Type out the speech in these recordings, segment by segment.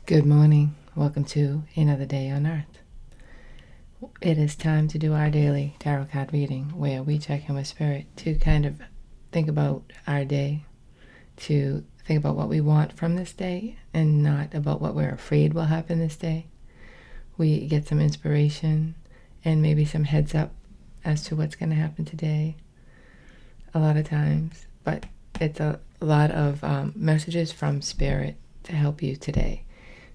Good morning. Welcome to another day on Earth. It is time to do our daily tarot card reading where we check in with Spirit to kind of think about our day, to think about what we want from this day and not about what we're afraid will happen this day. We get some inspiration and maybe some heads up as to what's going to happen today a lot of times, but it's a lot of messages from Spirit to help you today.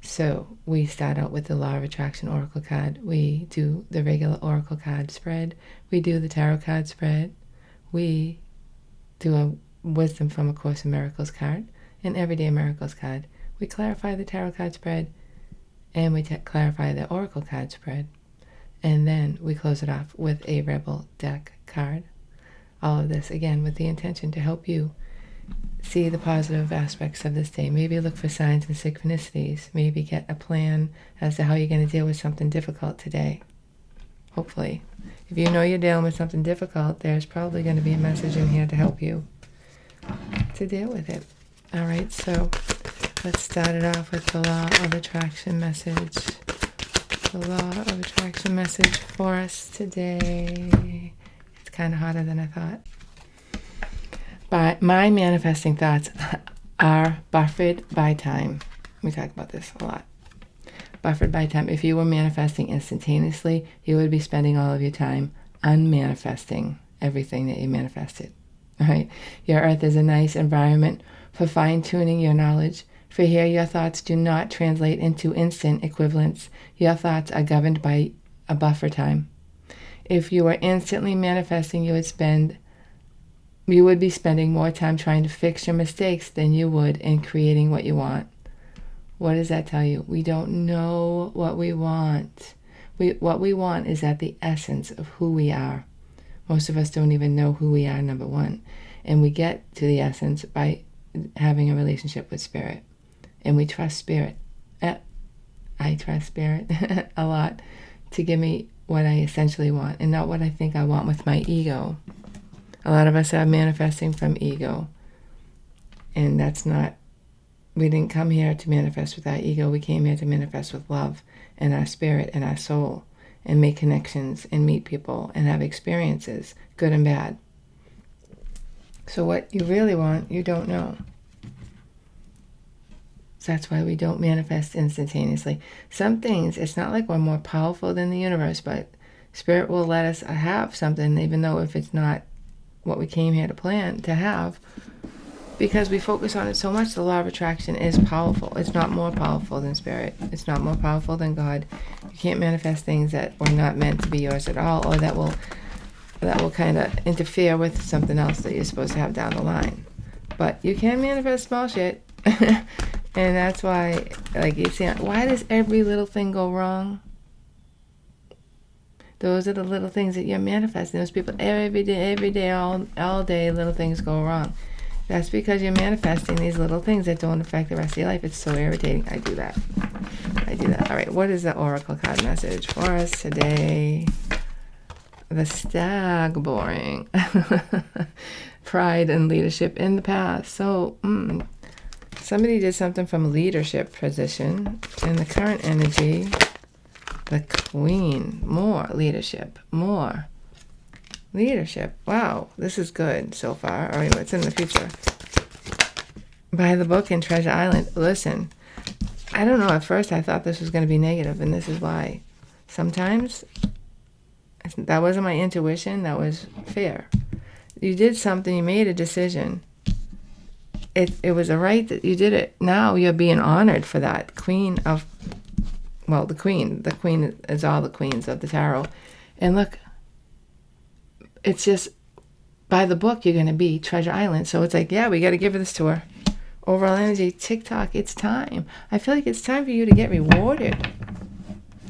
So we start out with the Law of Attraction Oracle card. We do the regular Oracle card spread. We do the Tarot card spread. We do a Wisdom from A Course in Miracles card, an Everyday Miracles card. We clarify the Tarot card spread, and we clarify the Oracle card spread. And then we close it off with a Rebel deck card. All of this, again, with the intention to help you see the positive aspects of this day. Maybe look for signs and synchronicities. Maybe get a plan as to how you're going to deal with something difficult today. Hopefully. If you know you're dealing with something difficult, there's probably going to be a message in here to help you to deal with it. All right, so let's start it off with the Law of Attraction message. The Law of Attraction message for us today. It's kind of hotter than I thought. But my manifesting thoughts are buffered by time. We talk about this a lot. Buffered by time. If you were manifesting instantaneously, you would be spending all of your time unmanifesting everything that you manifested. Right? Your Earth is a nice environment for fine-tuning your knowledge. For here, your thoughts do not translate into instant equivalents. Your thoughts are governed by a buffer time. If you were instantly manifesting, you would be spending more time trying to fix your mistakes than you would in creating what you want. What does that tell you? We don't know what we want. What we want is at the essence of who we are. Most of us don't even know who we are, number one. And we get to the essence by having a relationship with Spirit. And we trust Spirit. I trust Spirit a lot to give me what I essentially want and not what I think I want with my ego. A lot of us are manifesting from ego. And that's not, we didn't come here to manifest with our ego. We came here to manifest with love and our spirit and our soul and make connections and meet people and have experiences, good and bad. So what you really want, you don't know. So that's why we don't manifest instantaneously. Some things, it's not like we're more powerful than the universe, but Spirit will let us have something, even though if it's not what we came here to plan to have, because we focus on it so much. The Law of Attraction is powerful. It's not more powerful than Spirit. It's not more powerful than God. You can't manifest things that were not meant to be yours at all, or that will kind of interfere with something else that you're supposed to have down the line. But you can manifest small shit. And that's why, like, you see, why does every little thing go wrong? Those are the little things that you're manifesting. Those people, every day, all day, little things go wrong. That's because you're manifesting these little things that don't affect the rest of your life. It's so irritating. I do that. All right, what is the Oracle card message for us today? The Stag, boring. Pride and leadership in the past. So, somebody did something from a leadership position. In the current energy, the Queen, more leadership. Wow, this is good so far. All right, what's in the future? By the book in Treasure Island. Listen, I don't know. At first, I thought this was going to be negative, and this is why. Sometimes, that wasn't my intuition. That was fear. You did something. You made a decision. It was a right that you did it. Now you're being honored for that. The queen is all the queens of the tarot. And look, it's just, by the book, you're going to be Treasure Island. So it's like, yeah, we got to give this to her. Overall energy, TikTok, it's time. I feel like it's time for you to get rewarded.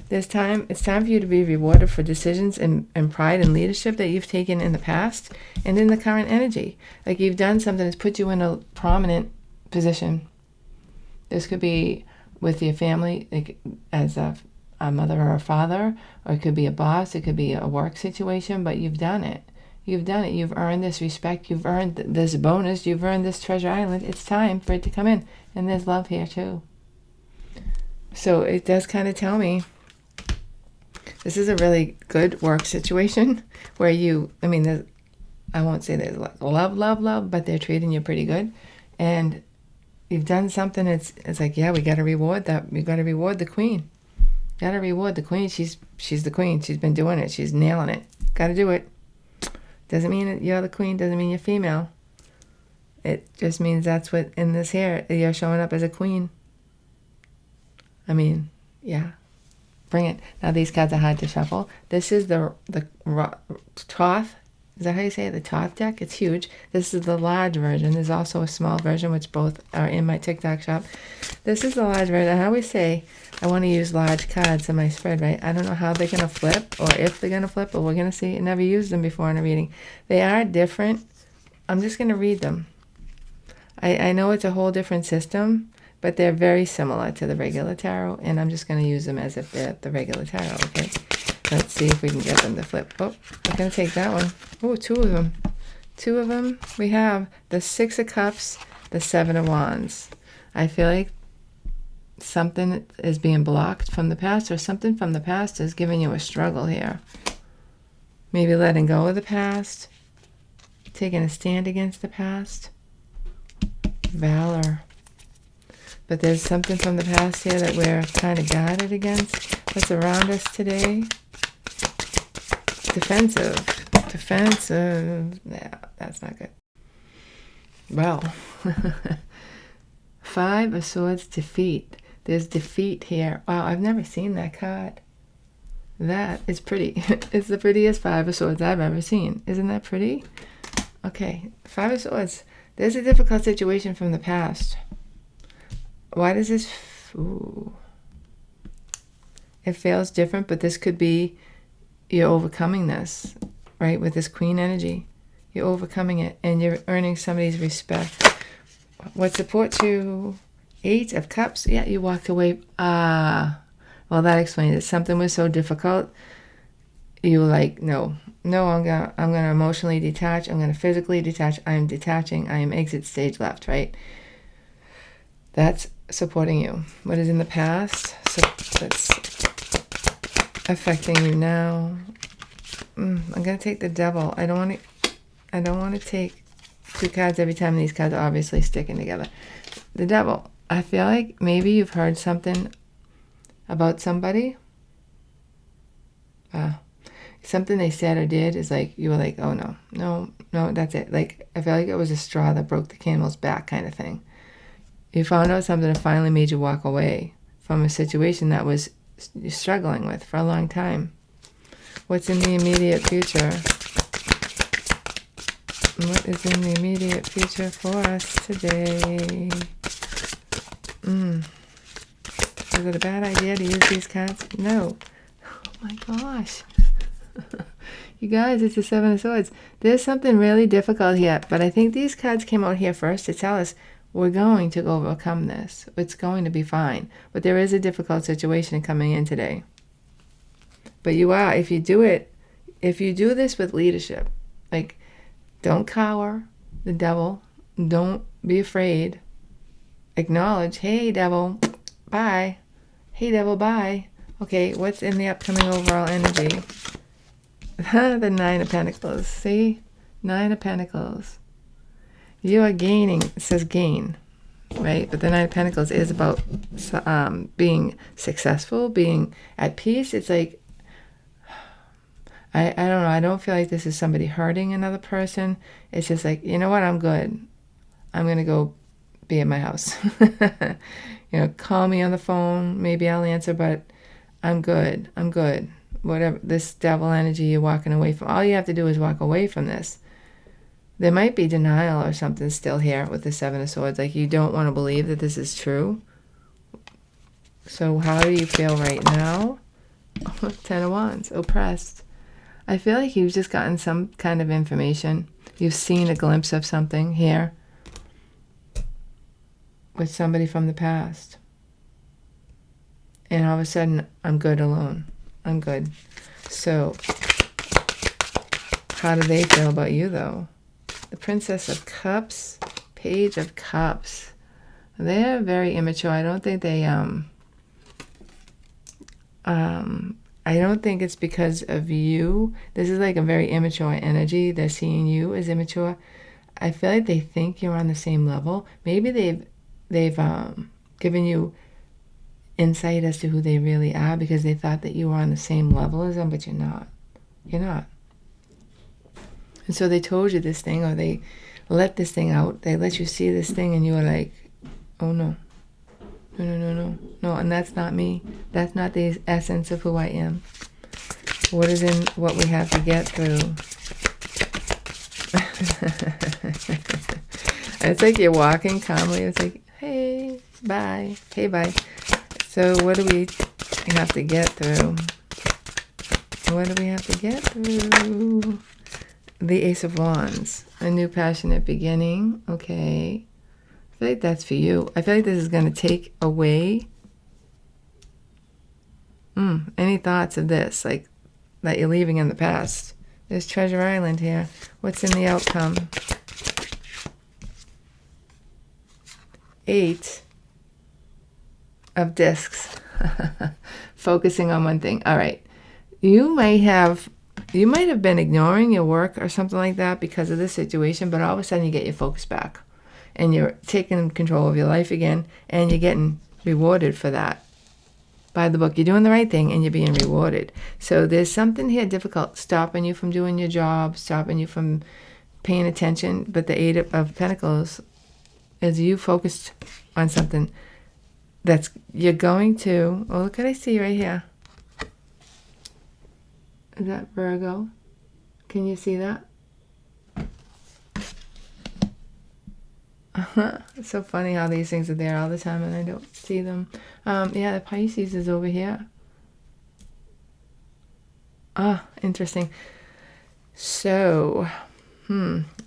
It's time for you to be rewarded for decisions and pride and leadership that you've taken in the past and in the current energy. Like, you've done something that's put you in a prominent position. This could be with your family, like as a mother or a father, or it could be a boss, it could be a work situation, but you've done it. You've earned this respect, you've earned this bonus, you've earned this Treasure Island. It's time for it to come in. And there's love here too. So it does kind of tell me this is a really good work situation where I won't say there's like love, but they're treating you pretty good. And you've done something, it's like, yeah, we got to reward that. We got to reward the queen. Got to reward the queen. She's the queen. She's been doing it. She's nailing it. Got to do it. Doesn't mean that you're the queen. Doesn't mean you're female. It just means that's what in this here, you're showing up as a queen. I mean, yeah. Bring it. Now these cards are hard to shuffle. This is the Thoth. Is that how you say it? The Thoth deck? It's huge. This is the large version. There's also a small version, which both are in my TikTok shop. This is the large version. I always say I want to use large cards in my spread, right? I don't know how they're going to flip or if they're going to flip, but we're going to see. I never used them before in a reading. They are different. I'm just going to read them. I know it's a whole different system, but they're very similar to the regular tarot, and I'm just going to use them as if they're the regular tarot, okay? Let's see if we can get them to flip. Oh, I'm going to take that one. Oh, two of them. Two of them. We have the Six of Cups, the Seven of Wands. I feel like something is being blocked from the past, or something from the past is giving you a struggle here. Maybe letting go of the past, taking a stand against the past. Valor. But there's something from the past here that we're kind of guarded against. What's around us today? Defensive. Yeah, that's not good. Well, Five of Swords, defeat. There's defeat here. Wow, I've never seen that card. That is pretty. It's the prettiest Five of Swords I've ever seen. Isn't that pretty? Okay, Five of Swords. There's a difficult situation from the past. Why does this... Ooh. It feels different, but this could be you're overcoming this, right? With this Queen energy. You're overcoming it, and you're earning somebody's respect. What supports you? Eight of Cups. Yeah, you walked away. Well, that explains it. Something was so difficult. You were like, no, I'm gonna emotionally detach. I'm gonna physically detach. I am detaching. I am exit stage left, right? That's supporting you. What is in the past? So that's affecting you now. I'm gonna take the Devil. I don't want to take two cards every time. These cards are obviously sticking together. The Devil. I feel like maybe you've heard something about somebody. Something they said or did is like, you were like, oh no, that's it. Like, I feel like it was a straw that broke the camel's back kind of thing. You found out something that finally made you walk away from a situation that was you're struggling with for a long time. What's in the immediate future? What is in the immediate future for us today? Is it a bad idea to use these cards? No. Oh my gosh. You guys, it's the Seven of Swords. There's something really difficult here, but I think these cards came out here first to tell us we're going to overcome this. It's going to be fine. But there is a difficult situation coming in today. But you are, if you do this with leadership, like, don't cower, the Devil. Don't be afraid. Acknowledge, hey, Devil, bye. Hey, Devil, bye. Okay, what's in the upcoming overall energy? The Nine of Pentacles. See? Nine of Pentacles. You are gaining. It says gain, right? But the Nine of Pentacles is about being successful, being at peace. It's like, I don't know. I don't feel like this is somebody hurting another person. It's just like, you know what? I'm good. I'm going to go be at my house. Call me on the phone. Maybe I'll answer, but I'm good. Whatever, this Devil energy you're walking away from, all you have to do is walk away from this. There might be denial or something still here with the Seven of Swords, like you don't want to believe that this is true. So how do you feel right now? Ten of Wands, oppressed. I feel like you've just gotten some kind of information. You've seen a glimpse of something here with somebody from the past. And all of a sudden, I'm good alone. I'm good. So, how do they feel about you, though? The Princess of Cups, Page of Cups. They're very immature. I don't think they I don't think it's because of you. This is like a very immature energy. They're seeing you as immature. I feel like they think you're on the same level. Maybe they've given you insight as to who they really are because they thought that you were on the same level as them, but you're not. You're not. And so they told you this thing, or they let this thing out. They let you see this thing, and you were like, oh no. No, and that's not me. That's not the essence of who I am. What is in what we have to get through? It's like you're walking calmly. It's like, hey, bye. Hey, bye. So what do we have to get through? What do we have to get through? The Ace of Wands. A new passionate beginning. Okay. I feel like that's for you. I feel like this is going to take away any thoughts of this, like that you're leaving in the past. There's Treasure Island here. What's in the outcome? 8 of discs. Focusing on one thing. All right. You might have been ignoring your work or something like that because of this situation, but all of a sudden you get your focus back. And you're taking control of your life again, and you're getting rewarded for that. By the book, you're doing the right thing, and you're being rewarded. So there's something here difficult stopping you from doing your job, stopping you from paying attention. But the 8 of Pentacles is you focused on something that's you're going to. Oh, look what I see right here. Is that Virgo? Can you see that? It's so funny how these things are there all the time and I don't see them. Yeah, the Pisces is over here. Interesting. So,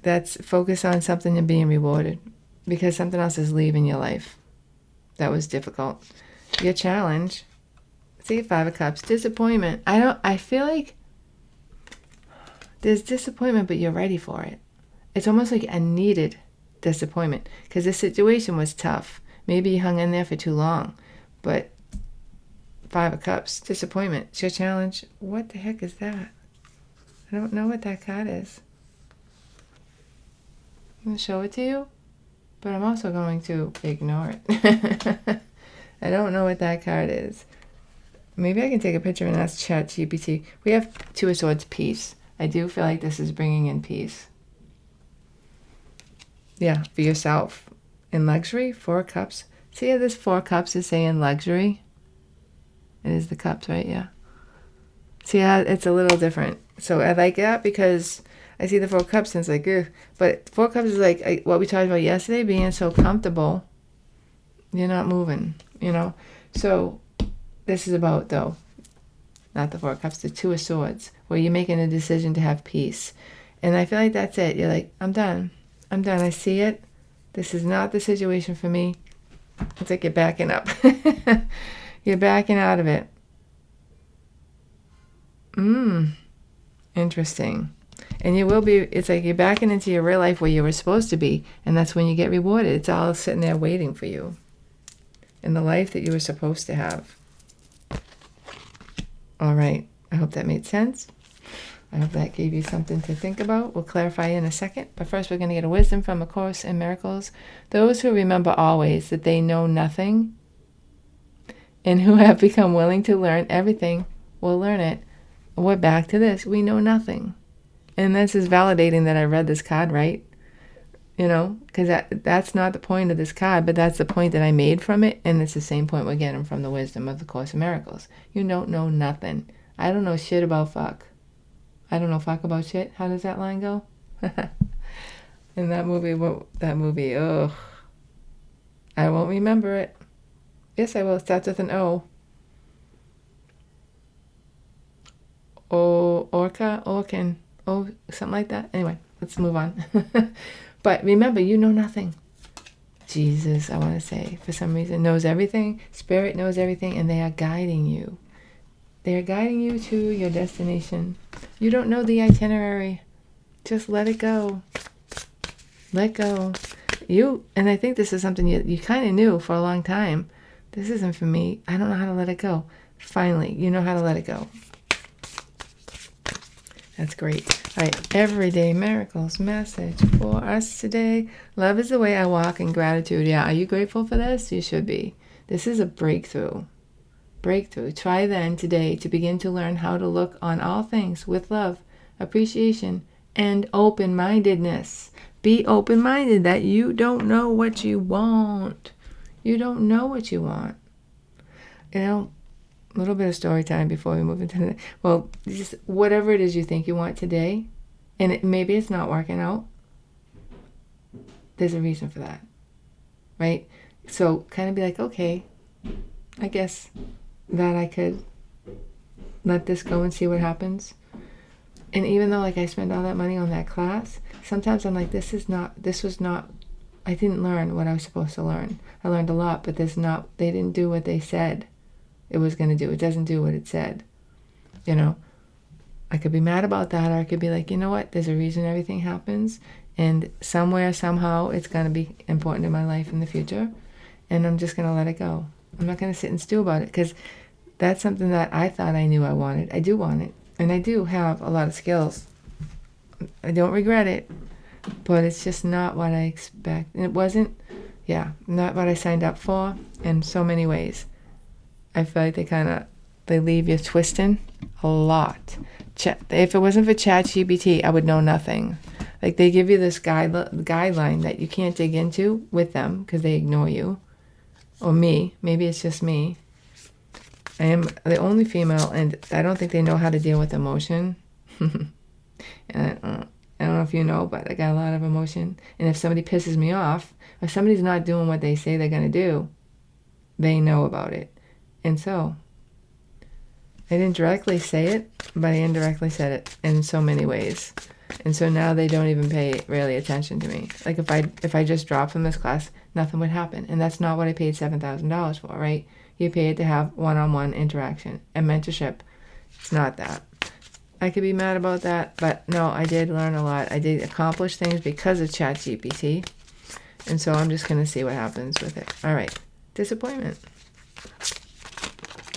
that's focus on something and being rewarded because something else is leaving your life. That was difficult. Your challenge. See, 5 of Cups. Disappointment. I feel like there's disappointment, but you're ready for it. It's almost like a needed disappointment because the situation was tough. Maybe you hung in there for too long, but 5 of Cups, disappointment. It's your challenge. What the heck is that? I don't know what that card is. I'm going to show it to you, but I'm also going to ignore it. I don't know what that card is. Maybe I can take a picture and ask ChatGPT. We have 2 of Swords, peace. I do feel like this is bringing in peace. Yeah, for yourself. In luxury, 4 cups. See how this 4 cups is saying luxury? It is the cups, right? Yeah. See how it's a little different. So I like that because I see the 4 cups and it's like, ugh. But 4 cups is like what we talked about yesterday, being so comfortable. You're not moving, you know? So this is about, though, not the 4 cups, the 2 of Swords, where you're making a decision to have peace. And I feel like that's it. You're like, I'm done. I'm done. I see it. This is not the situation for me. It's like you're backing up. You're backing out of it. Interesting. And you will be, it's like you're backing into your real life where you were supposed to be, and that's when you get rewarded. It's all sitting there waiting for you in the life that you were supposed to have. All right. I hope that made sense. I hope that gave you something to think about. We'll clarify in a second. But first, we're going to get a wisdom from A Course in Miracles. Those who remember always that they know nothing and who have become willing to learn everything will learn it. We're back to this. We know nothing. And this is validating that I read this card right. You know, because that's not the point of this card, but that's the point that I made from it. And it's the same point we're getting from the wisdom of the Course in Miracles. You don't know nothing. I don't know shit about fuck. I don't know fuck about shit. How does that line go? In that movie, ugh. I won't remember it. Yes, I will. It starts with an O. Orkin. Oh, something like that. Anyway, let's move on. But remember, you know nothing. Jesus, I want to say, for some reason, knows everything. Spirit knows everything, and they are guiding you. They are guiding you to your destination. You don't know the itinerary. Just let it go. Let go. And I think this is something you kind of knew for a long time. This isn't for me. I don't know how to let it go. Finally, you know how to let it go. That's great. All right, everyday miracles message for us today. Love is the way I walk in gratitude. Yeah, are you grateful for this? You should be. This is a breakthrough. Breakthrough. Try then today to begin to learn how to look on all things with love, appreciation, and open-mindedness. Be open-minded that you don't know what you want. You don't know what you want. You know, a little bit of story time before we move into the... Well, just whatever it is you think you want today, and maybe it's not working out, there's a reason for that, right? So kind of be like, okay, I guess that I could let this go and see what happens. And even though like I spend all that money on that class, sometimes I'm like, I didn't learn what I was supposed to learn. I learned a lot, but they didn't do what they said it was going to do. It doesn't do what it said. You know, I could be mad about that, or I could be like, you know what, there's a reason everything happens, and somewhere, somehow, it's going to be important in my life in the future, and I'm just going to let it go. I'm not going to sit and stew about it, because that's something that I thought I knew I wanted. I do want it, and I do have a lot of skills. I don't regret it, but it's just not what I expect. And it wasn't, not what I signed up for in so many ways. I feel like they leave you twisting a lot. If it wasn't for ChatGPT, I would know nothing. Like, they give you this guideline that you can't dig into with them because they ignore you. Or me. Maybe it's just me. I am the only female, and I don't think they know how to deal with emotion. And I don't know if you know, but I got a lot of emotion. And if somebody pisses me off, or somebody's not doing what they say they're going to do, they know about it. And so, I didn't directly say it, but I indirectly said it in so many ways. And so now they don't even pay really attention to me. Like, if I just dropped from this class, nothing would happen. And that's not what I paid $7,000 for, right? You paid to have one-on-one interaction and mentorship. It's not that. I could be mad about that, but no, I did learn a lot. I did accomplish things because of ChatGPT. And so I'm just going to see what happens with it. All right. Disappointment.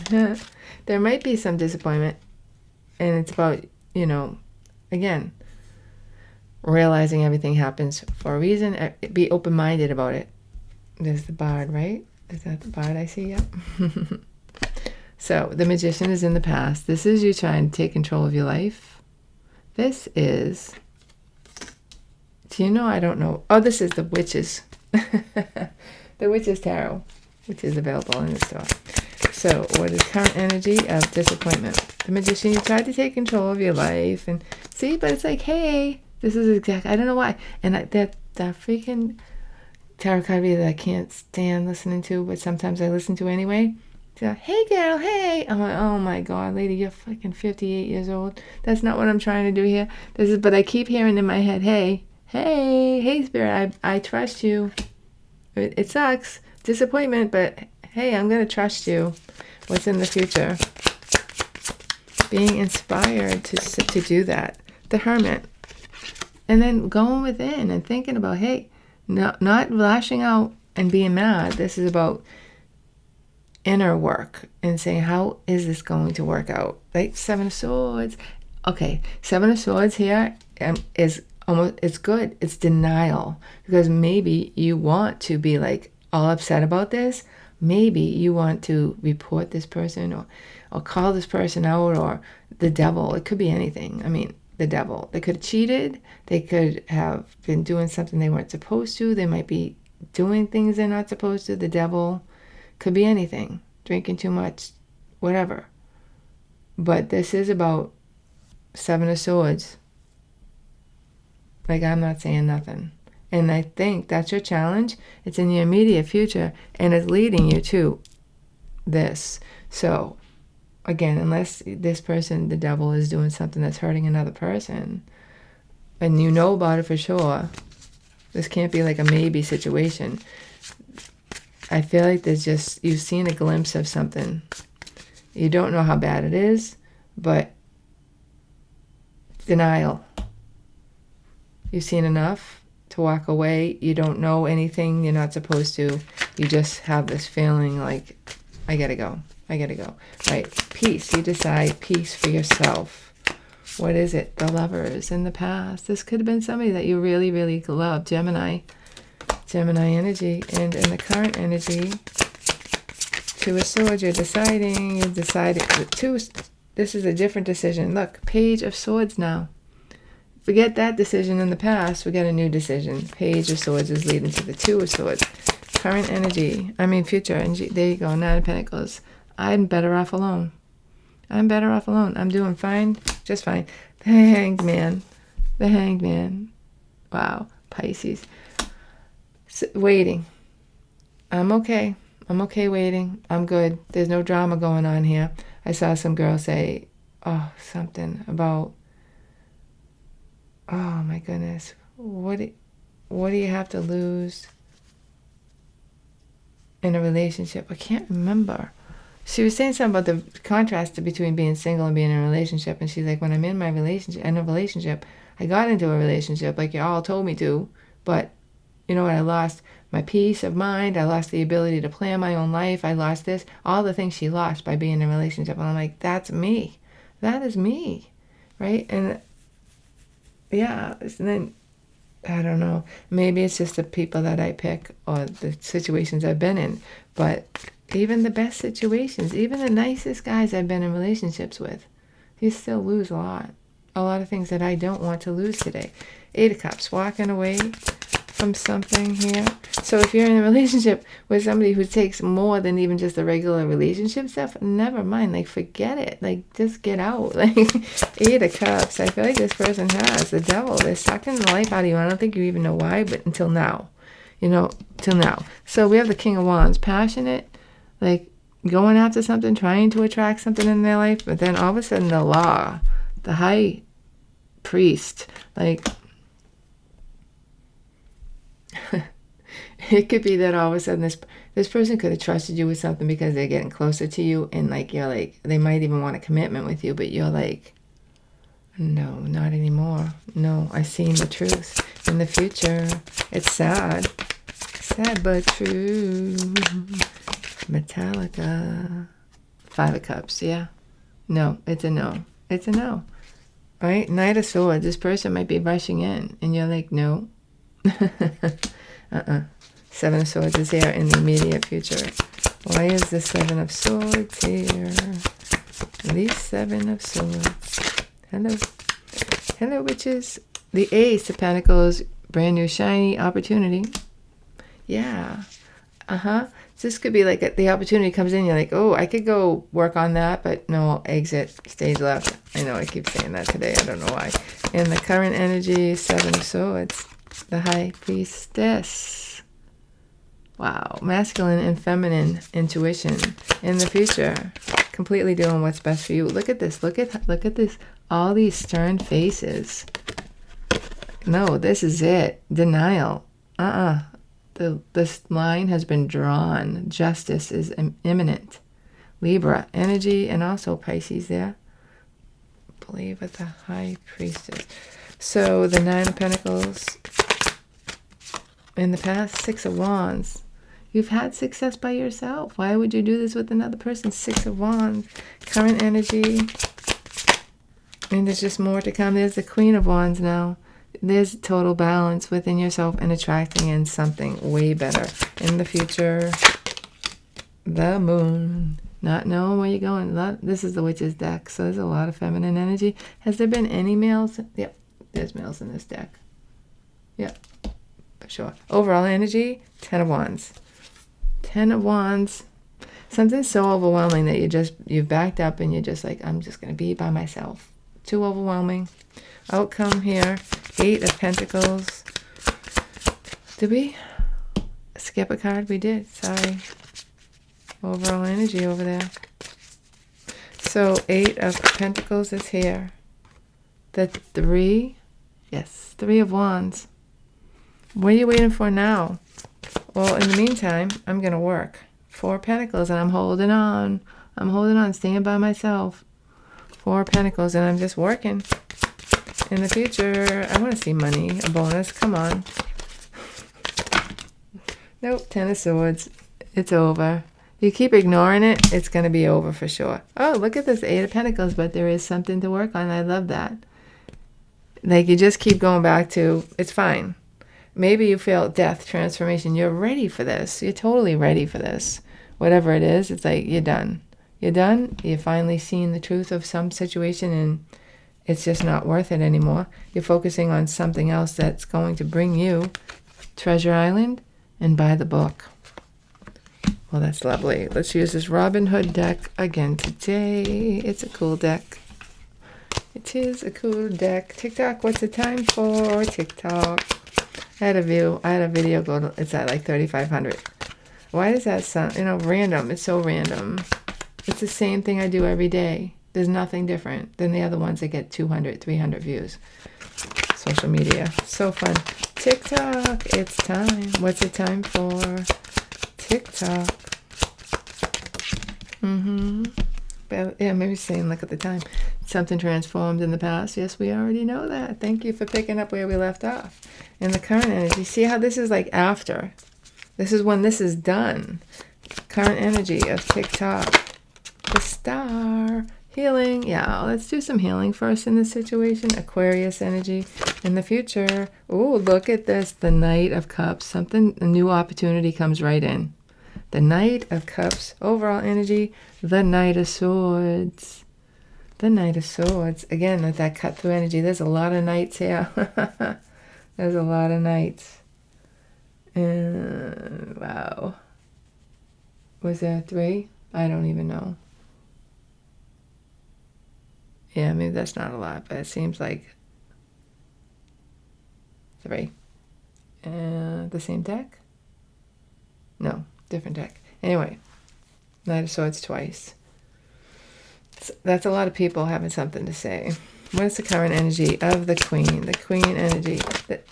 There might be some disappointment, and it's about, again, realizing everything happens for a reason. Be open-minded about it. There's the bard, right? Is that the bard I see? Yep. So, the magician is in the past. This is you trying to take control of your life. This is, I don't know. Oh, this is the witches. The witches tarot, which is available in the store. So, what is current energy of disappointment? The magician, you tried to take control of your life, and see, but it's like, hey, this is I don't know why. And that freaking tarot card reader that I can't stand listening to, but sometimes I listen to anyway. So, hey girl, hey. I'm like, oh my God, lady, you're fucking 58 years old. That's not what I'm trying to do here. But I keep hearing in my head, hey, spirit, I trust you. It sucks, disappointment, but hey, I'm going to trust you. What's in the future? Being inspired to do that. The Hermit. And then going within and thinking about, hey, not lashing out and being mad. This is about inner work and saying, how is this going to work out? Right? Seven of Swords. Okay, Seven of Swords here is almost, it's good. It's denial. Because maybe you want to be like all upset about this. Maybe you want to report this person or call this person out, or the devil. It could be anything. I mean, the devil. They could have cheated. They could have been doing something they weren't supposed to. They might be doing things they're not supposed to. The devil could be anything. Drinking too much, whatever. But this is about Seven of Swords. Like, I'm not saying nothing. And I think that's your challenge. It's in your immediate future, and it's leading you to this. So, again, unless this person, the devil, is doing something that's hurting another person, and you know about it for sure, this can't be like a maybe situation. I feel like you've seen a glimpse of something. You don't know how bad it is, but denial. You've seen enough to walk away. You don't know anything. You're not supposed to. You just have this feeling like I gotta go. Right, peace. You decide peace for yourself. What is it? The Lovers in the past. This could have been somebody that you really, really love. Gemini energy. And in the current energy, Two of Swords, you've decided. This is a different decision. Look, Page of Swords now. Forget that decision in the past. We got a new decision. Page of Swords is leading to the Two of Swords. Current energy. Future energy. There you go. Nine of Pentacles. I'm better off alone. I'm doing fine. Just fine. The Hanged Man. Wow. Pisces. Waiting. I'm okay waiting. I'm good. There's no drama going on here. I saw some girl say, something about, oh my goodness, what do you have to lose in a relationship? I can't remember. She was saying something about the contrast between being single and being in a relationship, and she's like, when I'm in a relationship, I got into a relationship like you all told me to, but you know what, I lost my peace of mind, I lost the ability to plan my own life, I lost this, all the things she lost by being in a relationship. And I'm like, that's me. That is me, right? And yeah, and then, I don't know, maybe it's just the people that I pick or the situations I've been in, but even the best situations, even the nicest guys I've been in relationships with, you still lose a lot of things that I don't want to lose today. Eight of Cups, walking away from something here. So if you're in a relationship with somebody who takes more than even just the regular relationship stuff, never mind, like forget it, like just get out. Like Eight of Cups, I feel like this person has the Devil. They're sucking the life out of you. I don't think you even know why, but until now, till now. So we have the King of Wands, passionate, like going after something, trying to attract something in their life, but then all of a sudden the Law, the High Priest, like it could be that all of a sudden this person could have trusted you with something because they're getting closer to you, and like you're like, they might even want a commitment with you, but you're like, no, not anymore. No, I've seen the truth. In the future, it's sad but true. Metallica. Five of Cups. Yeah, no, it's a no. Right? Knight of Swords. This person might be rushing in, and you're like, no. Seven of Swords is here in the immediate future. Why is the Seven of Swords here? The Seven of Swords. Hello, witches. The Ace of Pentacles, brand new shiny opportunity. Yeah. This could be like the opportunity comes in, you're like, oh, I could go work on that, but no, exit, stage left. I know I keep saying that today. I don't know why. In the current energy, Seven of Swords, the High Priestess. Wow. Masculine and feminine intuition in the future. Completely doing what's best for you. Look at this. Look at this. All these stern faces. No, this is it. Denial. This line has been drawn. Justice is imminent. Libra energy, and also Pisces there. Believe with the High Priestess. So the Nine of Pentacles. In the past, Six of Wands. You've had success by yourself. Why would you do this with another person? Six of Wands. Current energy. And there's just more to come. There's the Queen of Wands now. There's total balance within yourself and attracting in something way better. In the future, the Moon. Not knowing where you're going. This is the Witch's deck, so there's a lot of feminine energy. Has there been any males? Yep, there's males in this deck. Yep, for sure. Overall energy, Ten of Wands. Ten of Wands. Something so overwhelming that you've backed up and you're just like, I'm just going to be by myself. Too overwhelming. Outcome here, Eight of Pentacles. Did we skip a card? We did. Sorry. Overall energy over there. So Eight of Pentacles is here. The Three. Yes, Three of Wands. What are you waiting for now? Well, in the meantime, I'm going to work. Four of Pentacles, and I'm holding on. Staying by myself. Four of Pentacles, and I'm just working. In the future, I want to see money, a bonus. Come on. Nope, Ten of Swords. It's over. You keep ignoring it, it's going to be over for sure. Oh, look at this 8 of Pentacles, but there is something to work on. I love that. Like, you just keep going back to, it's fine. Maybe you feel death, transformation. You're ready for this. You're totally ready for this. Whatever it is, it's like, you're done. You're done. You've finally seen the truth of some situation, and it's just not worth it anymore. You're focusing on something else that's going to bring you Treasure Island and buy the book. Well, that's lovely. Let's use this Robin Hood deck again today. It's a cool deck. It is a cool deck. TikTok, what's the time for TikTok? I had a video go to, it's at like 3,500. Why does that sound, random? It's so random. It's the same thing I do every day. There's nothing different than the other ones that get 200, 300 views. Social media. So fun. TikTok, it's time. What's the time for TikTok? But yeah, maybe saying, look at the time. Something transformed in the past. Yes, we already know that. Thank you for picking up where we left off. In the current energy, see how this is like after. This is when this is done. Current energy of TikTok. The star. Healing. Yeah, let's do some healing first in this situation. Aquarius energy in the future. Oh, look at this. The Knight of Cups. A new opportunity comes right in. The Knight of Cups. Overall energy. The Knight of Swords. The Knight of Swords. Again, with that cut through energy. There's a lot of knights here. There's a lot of knights. Wow. Was there 3? I don't even know. Yeah, maybe that's not a lot, but it seems like 3. The same deck? No, different deck. Anyway, Knight of Swords twice. That's a lot of people having something to say. What's the current energy of the Queen? The Queen energy.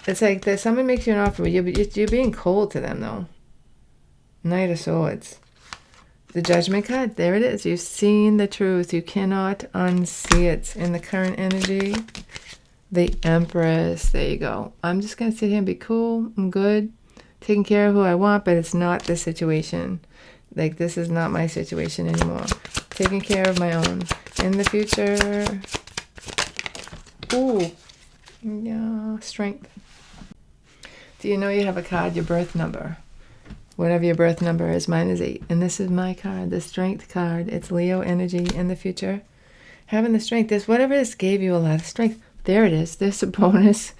It's like that someone makes you an offer, you're being cold to them, though. Knight of Swords. The Judgment card, there it is. You've seen the truth. You cannot unsee it. In the current energy, the Empress. There you go. I'm just going to sit here and be cool. I'm good. Taking care of who I want, but it's not the situation. Like, this is not my situation anymore. Taking care of my own. In the future. Ooh. Yeah, strength. Do you know you have a card, your birth number? Whatever your birth number is, mine is 8. And this is my card, the Strength card. It's Leo energy in the future. Having the strength, this whatever this gave you a lot of strength. There it is. There's a bonus.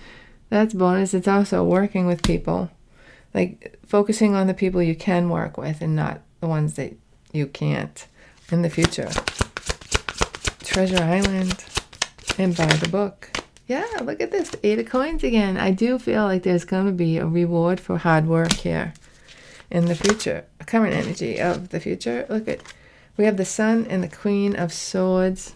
That's bonus. It's also working with people. Like, focusing on the people you can work with and not the ones that you can't in the future. Treasure Island. And buy the book. Yeah, look at this. 8 of Coins again. I do feel like there's going to be a reward for hard work here. In the future, current energy of the future. Look at, we have the Sun and the Queen of Swords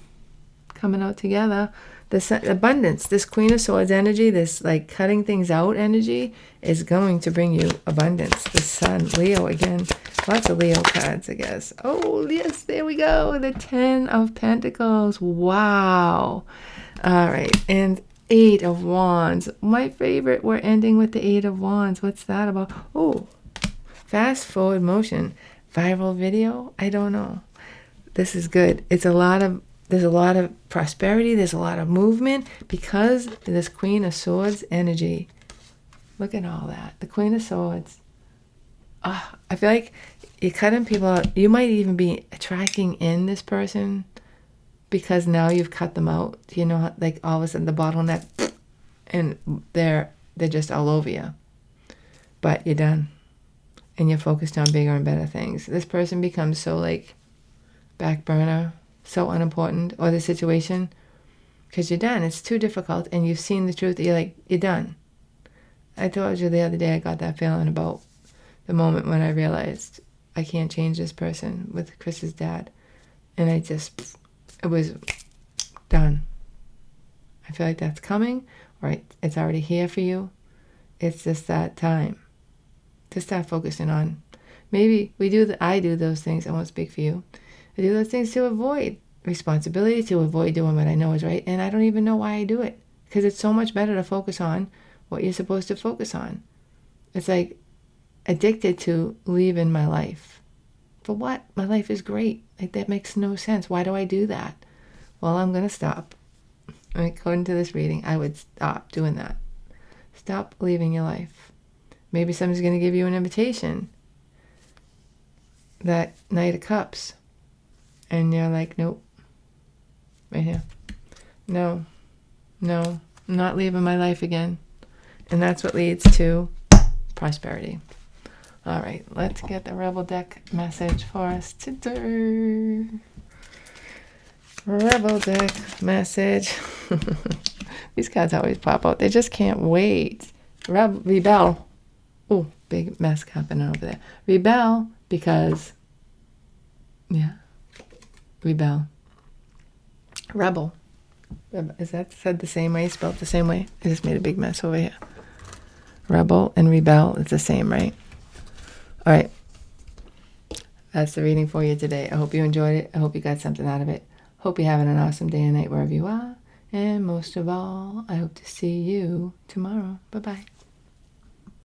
coming out together. The sun, abundance, this Queen of Swords energy, this like cutting things out energy is going to bring you abundance. The Sun, Leo again, lots of Leo cards, I guess. Oh yes, there we go. The 10 of Pentacles. Wow. All right, and 8 of Wands. My favorite. We're ending with the 8 of Wands. What's that about? Oh. Fast forward motion, viral video. I don't know. This is good. There's a lot of prosperity. There's a lot of movement because of this Queen of Swords energy. Look at all that. The Queen of Swords. I feel like you're cutting people out. You might even be attracting in this person because now you've cut them out. You know, like all of a sudden the bottleneck, and they're just all over you. But you're done. And you're focused on bigger and better things. This person becomes so like back burner, so unimportant, or the situation, because you're done. It's too difficult, and you've seen the truth. You're done. I told you the other day I got that feeling about the moment when I realized I can't change this person with Chris's dad. And it was done. I feel like that's coming, right? It's already here for you. It's just that time to start focusing on. Maybe I do those things. I won't speak for you. I do those things to avoid responsibility, to avoid doing what I know is right, and I don't even know why I do it, because it's so much better to focus on what you're supposed to focus on. It's like addicted to leaving my life. For what? My life is great. Like, that makes no sense. Why do I do that? Well, I'm going to stop. According to this reading, I would stop doing that. Stop leaving your life. Maybe somebody's going to give you an invitation that Knight of Cups. And you're like, nope. Right here. No. I'm not leaving my life again. And that's what leads to prosperity. All right, let's get the Rebel deck message for us today. Rebel deck message. These cards always pop out. They just can't wait. Rebel. Oh, big mess happening over there. Rebel because, yeah. Rebel. Rebel. Is that said the same way? Spelled the same way? I just made a big mess over here. Rebel and rebel is the same, right? All right. That's the reading for you today. I hope you enjoyed it. I hope you got something out of it. Hope you're having an awesome day and night wherever you are. And most of all, I hope to see you tomorrow. Bye-bye.